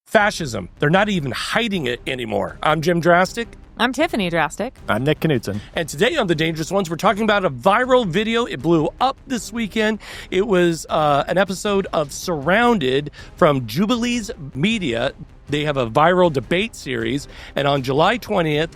Fascism. They're not even hiding it anymore. I'm Jim Drastic. I'm Tiffany Drastic. I'm Nick Knudsen. And today on The Dangerous Ones, we're talking about a viral video. It blew up this weekend. It was an episode of Surrounded from Jubilee's Media. They have a viral debate series. And on July 20th,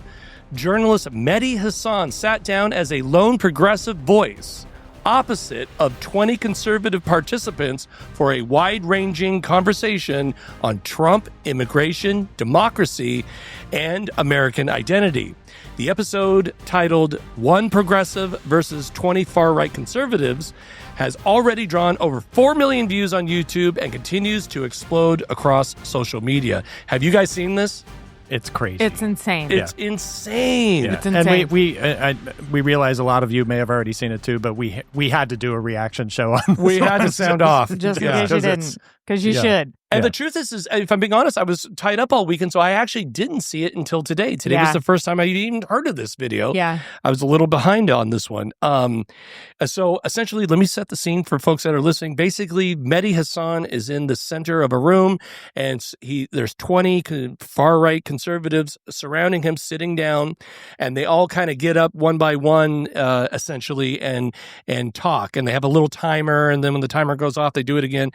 journalist Mehdi Hasan sat down as a lone progressive voice opposite of 20 conservative participants for a wide-ranging conversation on Trump, immigration, democracy, and American identity. The episode, titled One Progressive versus 20 Far-Right Conservatives, has already drawn over 4 million views on YouTube and continues to explode across social media. Have you guys seen this? It's crazy. It's insane. It's insane. It's insane. And we realize a lot of you may have already seen it too, but we had to do a reaction show on this. We had to sound off. Just in case you didn't, because you should. And the truth is, if I'm being honest, I was tied up all weekend, so I actually didn't see it until today. Today was the first time I even heard of this video. Yeah. I was a little behind on this one. So essentially, let me set the scene for folks that are listening. Basically, Mehdi Hasan is in the center of a room, and there's 20 far-right conservatives surrounding him, sitting down, and they all kind of get up one by one, essentially, and talk. And they have a little timer, and then when the timer goes off, they do it again.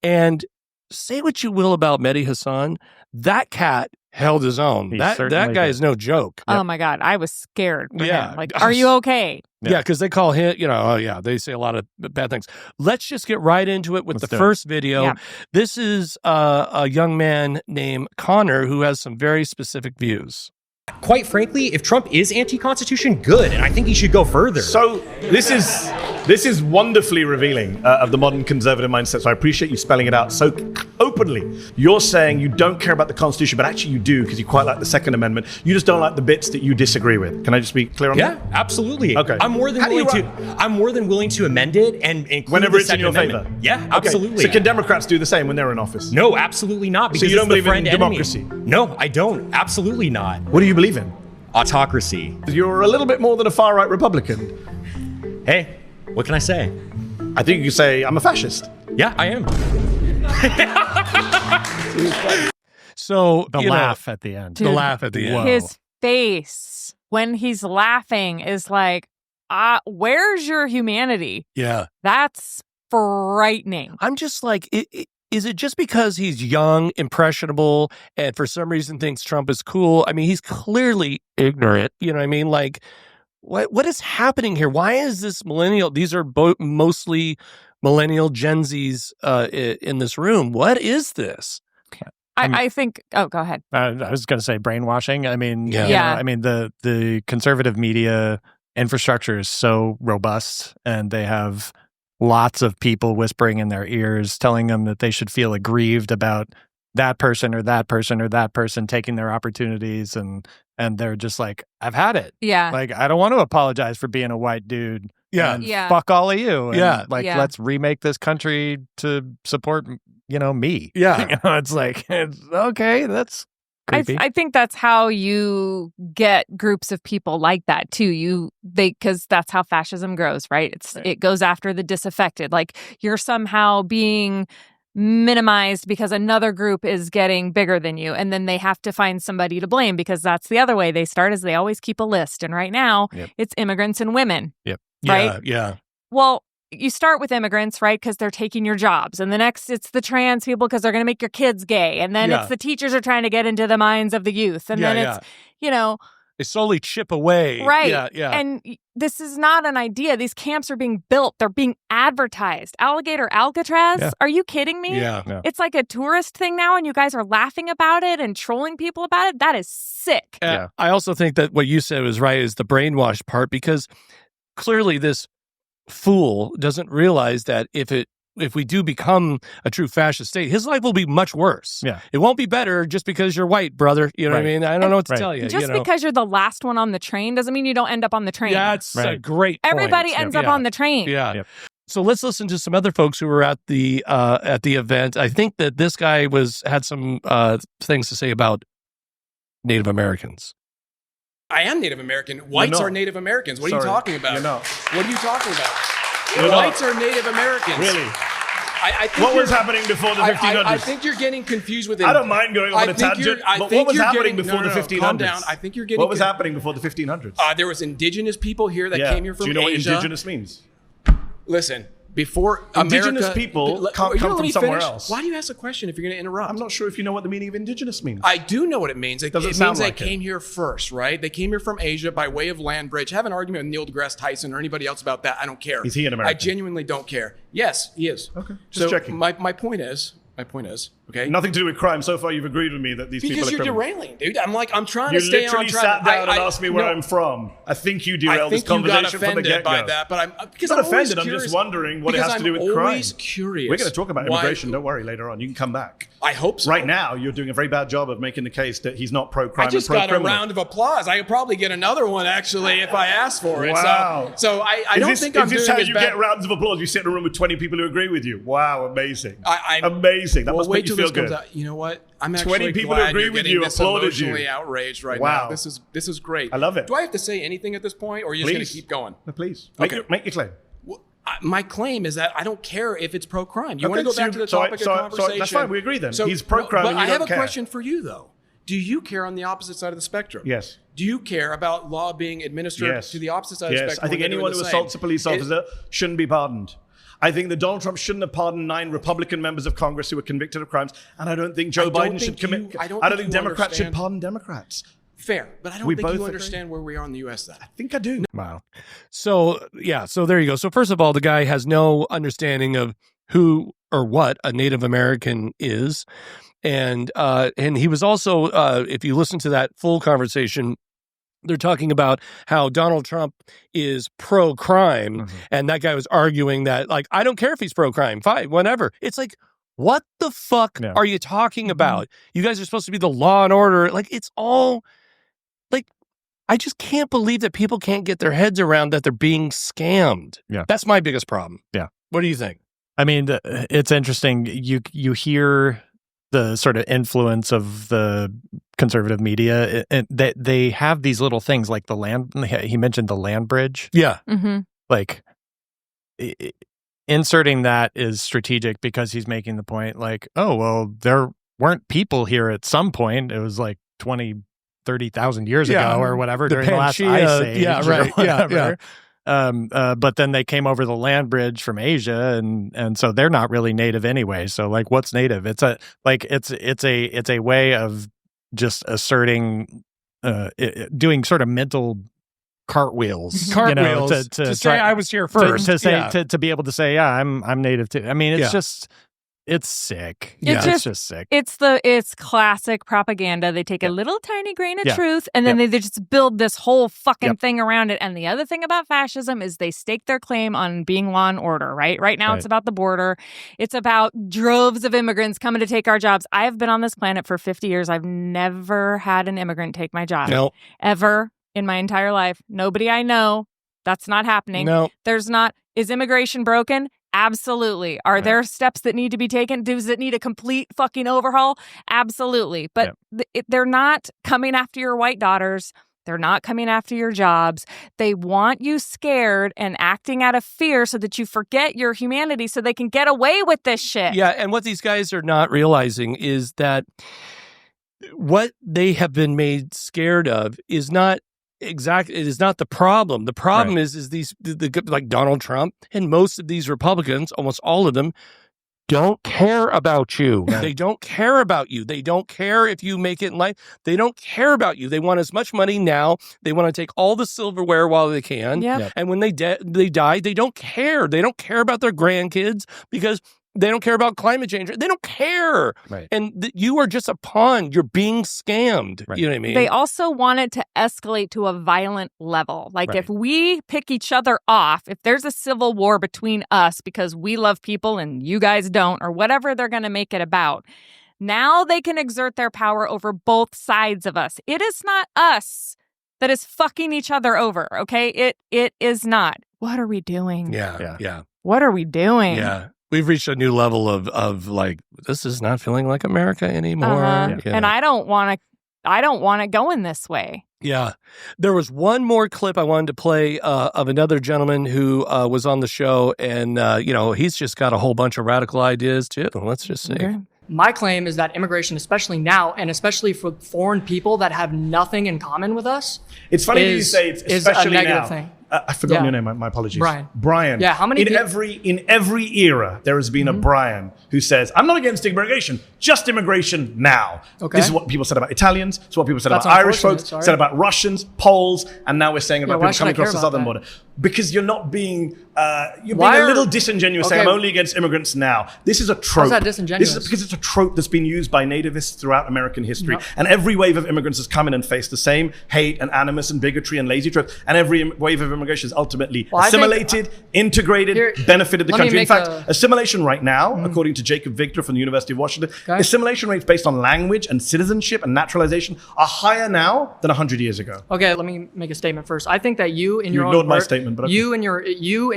And say what you will about Mehdi Hasan, that cat held his own. That guy is no joke. Oh my God, I was scared for him. Like, are you okay? Yeah, because they call him, they say a lot of bad things. Let's just get right into it with the first video. Yeah. This is a young man named Connor who has some very specific views. Quite frankly, if Trump is anti-Constitution, good, and I think he should go further. So this is wonderfully revealing of the modern conservative mindset, so I appreciate you spelling it out so openly. You're saying you don't care about the Constitution, but actually you do, because you quite like the Second Amendment. You just don't like the bits that you disagree with. Can I just be clear on that? Yeah, absolutely. Okay. I'm more than willing to amend it and include whenever it's in Second your Amendment. favor. Yeah, absolutely. So can Democrats do the same when they're in office? No, absolutely not. Because so you don't it's the believe in friend democracy? Enemy. No, I don't. Absolutely not. What do you believe in? Autocracy. You're a little bit more than a far-right Republican. Hey, what can I say? I think you can say I'm a fascist. Yeah, I am. So the laugh at the end. The laugh at the end. His face when he's laughing is like, where's your humanity? Yeah. That's frightening. I'm just like, is it just because he's young, impressionable, and for some reason thinks Trump is cool? I mean, he's clearly ignorant. You know what I mean? Like, what is happening here? Why is this millennial? These are mostly millennial Gen Zs in this room. What is this? I think. Oh, go ahead. I was going to say brainwashing. I mean, yeah. I mean the conservative media infrastructure is so robust, and they have lots of people whispering in their ears, telling them that they should feel aggrieved about that person or that person or that person taking their opportunities, and they're just like, I've had it. Yeah. Like, I don't want to apologize for being a white dude. Yeah. And fuck all of you. And let's remake this country to support, me. Yeah. It's like, okay, that's creepy. I think that's how you get groups of people like that too. Because that's how fascism grows, right? It goes after the disaffected. Like, you're somehow being minimized because another group is getting bigger than you, and then they have to find somebody to blame, because that's the other way they start, is they always keep a list. And right now, it's immigrants and women. Yep. Right? Yeah. Well, you start with immigrants, right? Because they're taking your jobs. And the next, it's the trans people because they're going to make your kids gay. And then it's the teachers are trying to get into the minds of the youth. And then it's, they slowly chip away. Right. Yeah. And this is not an idea. These camps are being built. They're being advertised. Alligator Alcatraz? Yeah. Are you kidding me? Yeah. It's like a tourist thing now, and you guys are laughing about it and trolling people about it. That is sick. I also think that what you said was right, is the brainwash part, because clearly this fool doesn't realize that if we do become a true fascist state, his life will be much worse. Yeah. It won't be better just because you're white, brother. You know what I mean? I don't know what to tell you. Just because you're the last one on the train doesn't mean you don't end up on the train. Yeah, that's a great point. Everybody ends up on the train. Yeah. Yep. So let's listen to some other folks who were at the event. I think that this guy had some things to say about Native Americans. I am Native American. Whites are Native Americans. What are you talking about? You're not. What are you talking about? You're Whites not. are Native Americans. Really? I think What was happening before the 1500s? I think you're getting confused with it. I don't mind going on a tangent, but what was happening before the 1500s? Calm down. I think you're getting... What was happening before the 1500s? There was indigenous people here that came here from Asia. Do you know what indigenous means? Listen, before indigenous America, people can't come from somewhere else. Why do you ask a question if you're going to interrupt? I'm not sure if you know what the meaning of indigenous means. I do know what it means. It means sound they like came here first, right? They came here from Asia by way of land bridge. Have an argument with Neil deGrasse Tyson or anybody else about that. I don't care. Is he an American? I genuinely don't care. Yes, he is. Okay, just checking. My point is, okay? Nothing to do with crime. So far, you've agreed with me that these people are criminals. Because you're derailing, dude. I'm trying you to stay on track. You literally sat down and asked me where I'm from. I think you derailed this conversation from the get-go. I think you got offended by that, but I'm not offended. I'm just wondering what it has to do with crime. I'm always curious. We're going to talk about immigration. Don't worry, later on. You can come back. I hope so. Right now, you're doing a very bad job of making the case that he's not pro-crime. I just got a round of applause. I could probably get another one, actually, if I asked for it. Wow. So I don't think I'm doing as bad. Is this how you get rounds of applause? You sit in a room with 20 people who agree with you. Wow, amazing. Amazing. That must make you feel good. You know what? I'm actually 20 people who agree with you applauded you. Emotionally outraged right now. This is great. I love it. Do I have to say anything at this point, or are you just going to keep going? No, please. Okay. Make your claim. Well, my claim is that I don't care if it's pro-crime. You want to go back to the topic of conversation? That's fine. We agree then. He's pro-crime and you don't care. But I have a question for you, though. Do you care on the opposite side of the spectrum? Yes. Do you care about law being administered to the opposite side of the spectrum? Yes. I think anyone who assaults a police officer shouldn't be pardoned. I think that Donald Trump shouldn't have pardoned 9 Republican members of Congress who were convicted of crimes, and I don't think Joe Biden should commit. I don't think Democrats should pardon Democrats. Fair, but I don't think you understand where we are in the U.S. then. I think I do. Wow. So there you go. So first of all, the guy has no understanding of who or what a Native American is, and he was also, if you listen to that full conversation, they're talking about how Donald Trump is pro-crime, and that guy was arguing that, like, I don't care if he's pro-crime, fine, whatever. It's like, what the fuck are you talking about? You guys are supposed to be the law and order. Like, it's all, like, I just can't believe that people can't get their heads around that they're being scammed. Yeah. That's my biggest problem. Yeah. What do you think? I mean, it's interesting. You hear the sort of influence of the conservative media, and they have these little things like the land. He mentioned the land bridge. Yeah. Like inserting that is strategic because he's making the point like, oh, well, there weren't people here at some point. It was like 20,000-30,000 years ago or whatever during the last ice age. Yeah, right. Yeah. But then they came over the land bridge from Asia, and so they're not really native anyway. So like, what's native? It's a way of just asserting, doing sort of mental cartwils, to say I was here first, to be able to say, yeah, I'm native too. I mean, it's just. It's sick. It's just sick. It's classic propaganda. They take a little tiny grain of truth and then they just build this whole fucking thing around it. And the other thing about fascism is they stake their claim on being law and order, right? Right now it's about the border. It's about droves of immigrants coming to take our jobs. I have been on this planet for 50 years. I've never had an immigrant take my job. No. Ever in my entire life. Nobody I know. That's not happening. No. There's not. Is immigration broken? Absolutely. Are there steps that need to be taken? Does it need a complete fucking overhaul? Absolutely. But they're not coming after your white daughters. They're not coming after your jobs. They want you scared and acting out of fear so that you forget your humanity so they can get away with this shit. Yeah, and what these guys are not realizing is that what they have been made scared of is not exactly, it is not the problem. The problem is these like Donald Trump and most of these Republicans, almost all of them, don't care about you. They don't care about you. They don't care if you make it in life. They don't care about you. They want as much money now. They want to take all the silverware while they can. And when they die, they don't care. They don't care about their grandkids because they don't care about climate change. They don't care. And you are just a pawn. You're being scammed. You know what I mean? They also want it to escalate to a violent level. Like if we pick each other off, if there's a civil war between us because we love people and you guys don't, or whatever they're going to make it about, now they can exert their power over both sides of us. It is not us that is fucking each other over, okay? It is not. What are we doing? Yeah. What are we doing? Yeah. We've reached a new level of like, this is not feeling like America anymore. And I don't want to go in this way. Yeah. There was one more clip I wanted to play of another gentleman who was on the show, and, he's just got a whole bunch of radical ideas, too. Let's just see. Okay. My claim is that immigration, especially now, and especially for foreign people that have nothing in common with us, it's funny that you say it's especially a negative now. thing. I've forgotten your name. My apologies. Brian. Yeah, how many in every era there has been a Brian who says, "I'm not against immigration, just immigration now." Okay. This is what people said about Italians. It's what people said That's about Irish folks. unfortunate, Said about Russians, Poles, and now we're saying about why people coming should I across the care southern about border. Because you're not being, you're Why being a are- little disingenuous saying, Okay. "I'm only against immigrants now." This is a trope. How's that disingenuous? This is because it's a trope that's been used by nativists throughout American history, No. and every wave of immigrants has come in and faced the same hate and animus and bigotry and lazy tropes, and every wave of immigration is ultimately Well, I think- assimilated, integrated, Here, benefited the let me country. In make fact, a- assimilation right now, according to Jacob Victor from the University of Washington, Okay. assimilation rates based on language and citizenship and naturalization are higher now than 100 years ago. Okay, let me make a statement first. I think that you in You your ignored own my statement, but okay. you in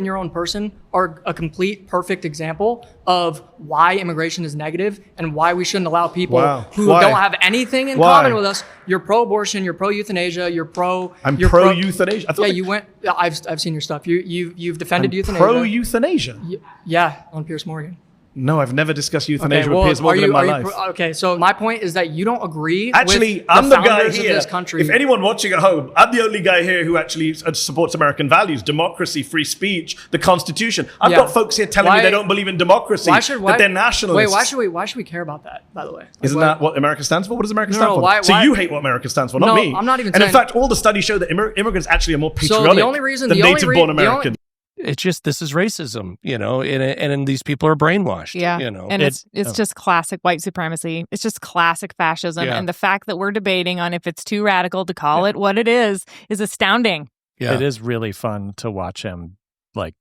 your own person are a complete perfect example of why immigration is negative and why we shouldn't allow people Wow. who Why? don't have anything in Why? common with us. You're pro-abortion, you're pro-euthanasia, you're pro. I'm you're pro-euthanasia. I thought Yeah, that- you went. I've seen your stuff. You've defended euthanasia. Pro-euthanasia? Yeah, on Piers Morgan. No, I've never discussed euthanasia Okay, with well, Piers Morgan in my are you life. okay, so my point is that you don't agree Actually, with the I'm the guy founders here. of this country. If anyone watching at home, I'm the only guy here who actually supports American values, democracy, free speech, the Constitution. I've Yeah. got folks here telling me Why- they don't believe in democracy, that they're nationalists. Wait, why should we care about that, by the way? Like, Isn't that what America stands for? What does America No, stand no, for? why- so why- you hate what America stands for, not No, me. I'm not even And in saying- fact, all the studies show that immigrants actually are more patriotic the only reason- than the only native-born re- the only- Americans. It's just, this is racism, and these people are brainwashed. Yeah. And it's oh. just classic white supremacy. It's just classic fascism. Yeah. And the fact that we're debating on if it's too radical to call it what it is astounding. Yeah. It is really fun to watch him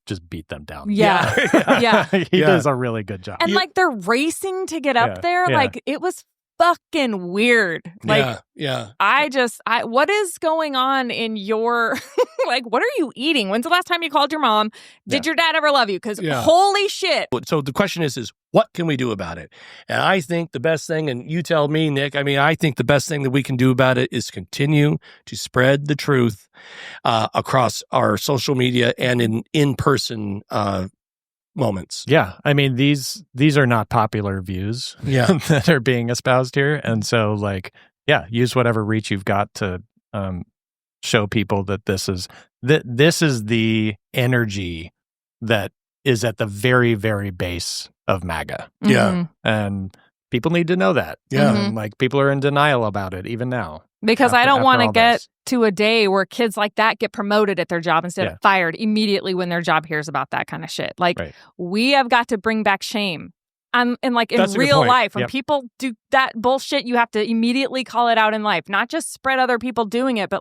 just beat them down. Yeah. Yeah. He Yeah. does a really good job. And they're racing to get up Yeah, there. yeah. Like, it was fucking weird. Like, yeah. what is going on in your, what are you eating? When's the last time you called your mom? Did your dad ever love you? Because holy shit. So the question is what can we do about it? And I think the best thing, and you tell me, Nick, I think the best thing that we can do about it is continue to spread the truth across our social media and in-person moments. Yeah, these are not popular views that are being espoused here, and so use whatever reach you've got to show people that this is the energy that is at the very, very base of MAGA. Yeah. And people need to know that. Yeah. People are in denial about it even now. Because I don't want to all get this. to a day where kids like that get promoted at their job instead Yeah. of fired immediately when their job hears about that kind of shit. Right. We have got to bring back shame. In That's a good real point. life, when Yep. people do that bullshit, you have to immediately call it out in life. Not just spread other people doing it, but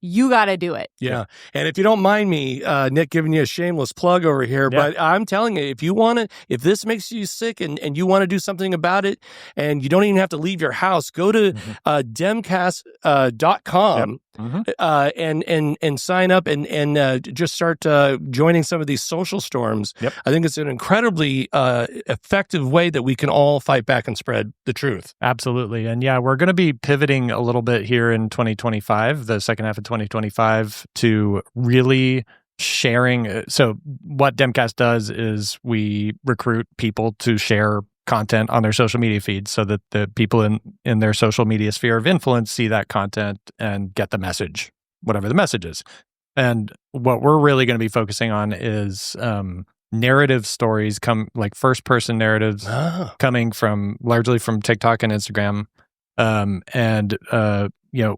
you got to do it. Yeah. And if you don't mind me, Nick, giving you a shameless plug over here, but I'm telling you, if this makes you sick and you want to do something about it, and you don't even have to leave your house, go to demcast.com and sign up and just start joining some of these social storms. Yep. I think it's an incredibly effective way that we can all fight back and spread the truth. Absolutely. And we're going to be pivoting a little bit here in 2025, the second half of 2025, to really sharing. So what Demcast does is we recruit people to share content on their social media feeds so that the people in their social media sphere of influence see that content and get the message, whatever the message is. And what we're really going to be focusing on is narrative stories, first person narratives coming largely from TikTok and Instagram, and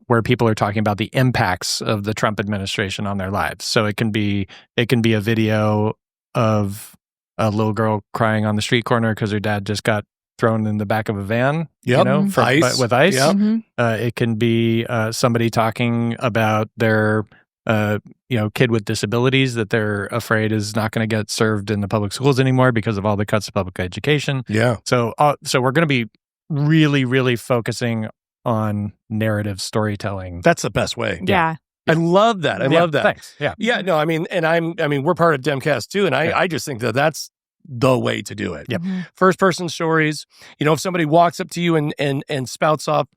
where people are talking about the impacts of the Trump administration on their lives. So it can be a video of a little girl crying on the street corner because her dad just got thrown in the back of a van, With ice. Yep. It can be somebody talking about their kid with disabilities that they're afraid is not going to get served in the public schools anymore because of all the cuts to public education. Yeah. So we're going to be really, really focusing on narrative storytelling. That's the best way. Yeah. I love that. I love that. Thanks. Yeah. Yeah. No, we're part of Demcast too. And I just think that that's the way to do it. Yep. First person stories. If somebody walks up to you and spouts off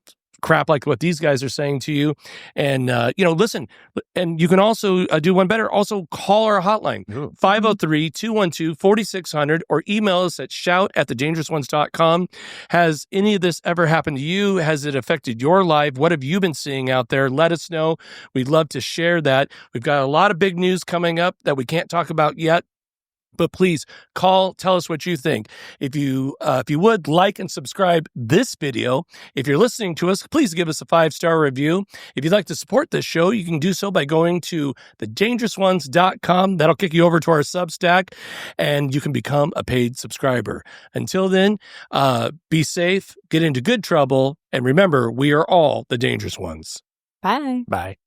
crap like what these guys are saying to you. And, listen, and you can also do one better. Also call our hotline, 503-212-4600, or email us at shout@thedangerousones.com. Has any of this ever happened to you? Has it affected your life? What have you been seeing out there? Let us know. We'd love to share that. We've got a lot of big news coming up that we can't talk about yet. But please call, tell us what you think. If you would, like and subscribe this video. If you're listening to us, please give us a 5-star review. If you'd like to support this show, you can do so by going to thedangerousones.com. That'll kick you over to our Substack, and you can become a paid subscriber. Until then, be safe, get into good trouble, and remember, we are all the dangerous ones. Bye. Bye.